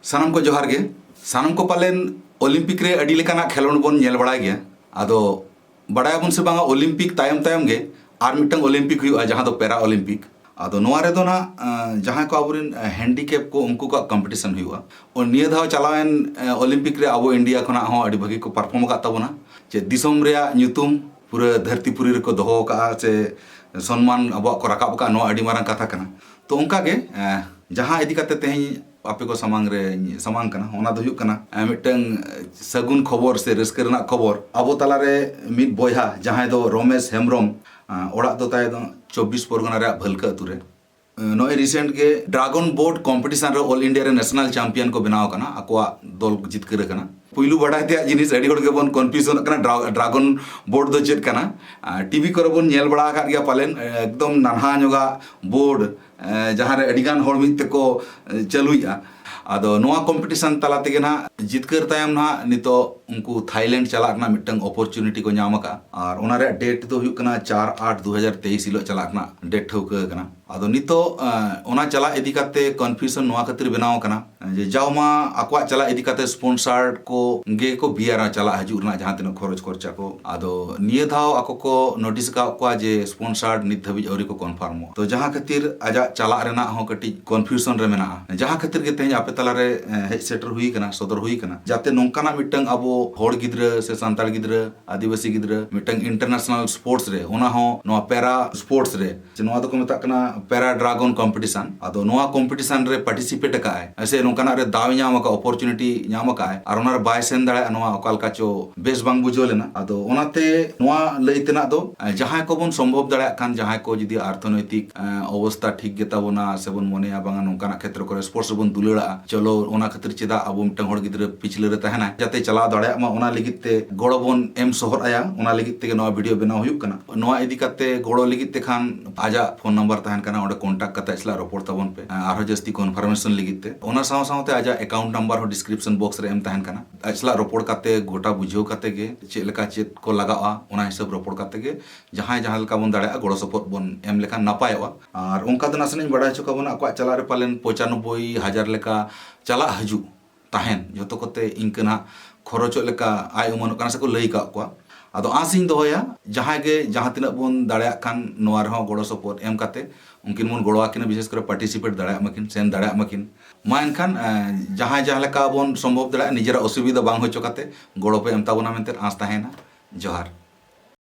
सानम को जोहार गे सानम को पालेन ओलंपिक रे अडी लेकाना खेलोंड बोन नेल बड़ा गया आदो बड़ायाबन से बांगा ओलंपिक तायम तायम गे आर मिटंग ओलंपिक हुआ जहां दो पैरा ओलंपिक आदो नोआ रे दो ना जहां को आबुरिन हैंडीकैप को उनको का कंपटीशन हुआ और निया धाव चलावेन ओलंपिक रे आबो इंडिया खना हो अडी भागी को परफॉर्म का तबना जे दिसोम रे ᱧᱩᱛᱩᱢ पूरा धरतीपुरी रे को दोहो का से सम्मान अब को राकाब का नोआ अडी मारंग कथा कना तो उनका गे जहां इदी कते तेही आपे को समांग रे समांग कना ओना दो हुयुग कना मिटंग सगुन खबर से रस्कर ना खबर अबो तला रे मिद बोयहा जहां दो रमेश हेमब्रम ओड़ा दो ताय दो 24 परगना रे भलका अतु रे नोए रिसेंट के ड्रैगन बोट कंपटीशन रे ऑल इंडिया रे नेशनल चैंपियन को बनाव कना अकोआ दल जितकर कना पुइलु बडाय ते जिनिस अडी होड़ के बन कन्फ्यूजन कना ड्रैगन बोट दो चेत कना टीवी करे बन नेल बड़ा का गया पालेन एकदम नानहा जोगा बोर्ड जहां रे अडिगान होड़ मित को चलुया आदो नोआ कंपटीशन तला तेगे ना जितकर तायम ना नितो उनको थाईलैंड चला ना मिटंग अपॉर्चुनिटी को ᱧᱟᱢका और ओना रे डेट तो हुयुक कना 4/8/2023 हिलो चला ना डेट ठौका कना आदो नितो ओना चला इदी काते कन्फ्यूजन नोआ खातिर बनाव कना जे जावमा अकवा चला इदी काते स्पॉन्सर्ड को गे को बियारा चला हजुर ना जहां तिनो खरच खर्चा को आदो निये धाव अको को नोटिस का को जे स्पॉन्सर्ड नित धबी औरी को कन्फर्म तो जहां खातिर आजा चला रेना हो कटी कन्फ्यूजन रे मेना जहां खातिर गे तेज आपे तला रे हेज सेटर हुई कना सदर हुई कना जाते नोंकाना मिटंग अबो होड़ गिद्रा से सांताड़ गिद्रा आदिवासी गिद्रा मिटंग इंटरनेशनल स्पोर्ट्स रे ओना हो नोआ पैरा स्पोर्ट्स रे जे नोआ दो को मेता कना पैरा ड्रैगन कंपटीशन आदो नोआ कंपटीशन रे पार्टिसिपेट का है ऐसे नोंकाना रे दाव ᱧᱟᱢ का अपॉर्चुनिटी ᱧᱟᱢ का है और ओना रे बाय सेन दाड़ा नोआ अकाल का चो बेस बांग बुझो लेना आदो ओनाते नोआ लइतेना दो जहां को बन संभव दाड़ा खान जहां को जदी अर्थनैतिक अवस्था ठीक गेता बोना से बन मोनेया बांगा नोंकाना क्षेत्र को स्पोर्ट्स बन दुलड़ा चलो ओना खातिर चेदा अब मिटंग होड़ गिद्रा पिछले रे तहना जाते चला दाड़ा मा ओना लिगित ते गोड़ो बन एम सोहर आया ओना लिगित ते नोआ वीडियो बनाव हुयुक कना नोआ इदी काते गोड़ो लिगित ते खान आजा फोन नंबर तहन कना ओडे कांटेक्ट कता इसला रिपोर्ट तबन पे आरो जस्ती कन्फर्मेशन लिगित ते ओना साव सावते आजा अकाउंट नंबर हो डिस्क्रिप्शन बॉक्स रे एम तहन कना इसला रिपोर्ट काते गोटा बुझो काते गे चेक लेका चेक को लगावा ओना हिसाब रिपोर्ट काते गे जहां लका बन दाड़ा गोड़ो सपोर्ट बन एम लेका नापायवा और उनका दो नासने बड़ा चुका बन अकवा चला रे पालेन 95,000 लेका चला हजू ताहेन जतो कोते इनकना खरचो लेका आय उमन कना से को लई का को आदो आसिन दोया जहां गे जहां तिना बन दाड़ा खान नोआ रहो गोड़ो सपोर्ट एम काते उनकिन मन गोड़वा किन विशेष कर पार्टिसिपेट दाड़ा मकिन सेन दाड़ा मकिन मा एनखान जहां लेका बन संभव दाड़ा निजेरा असुविधा बांग हो चकाते गोड़ो पे एम ताबोना मेनते आस ताहेना जोहार।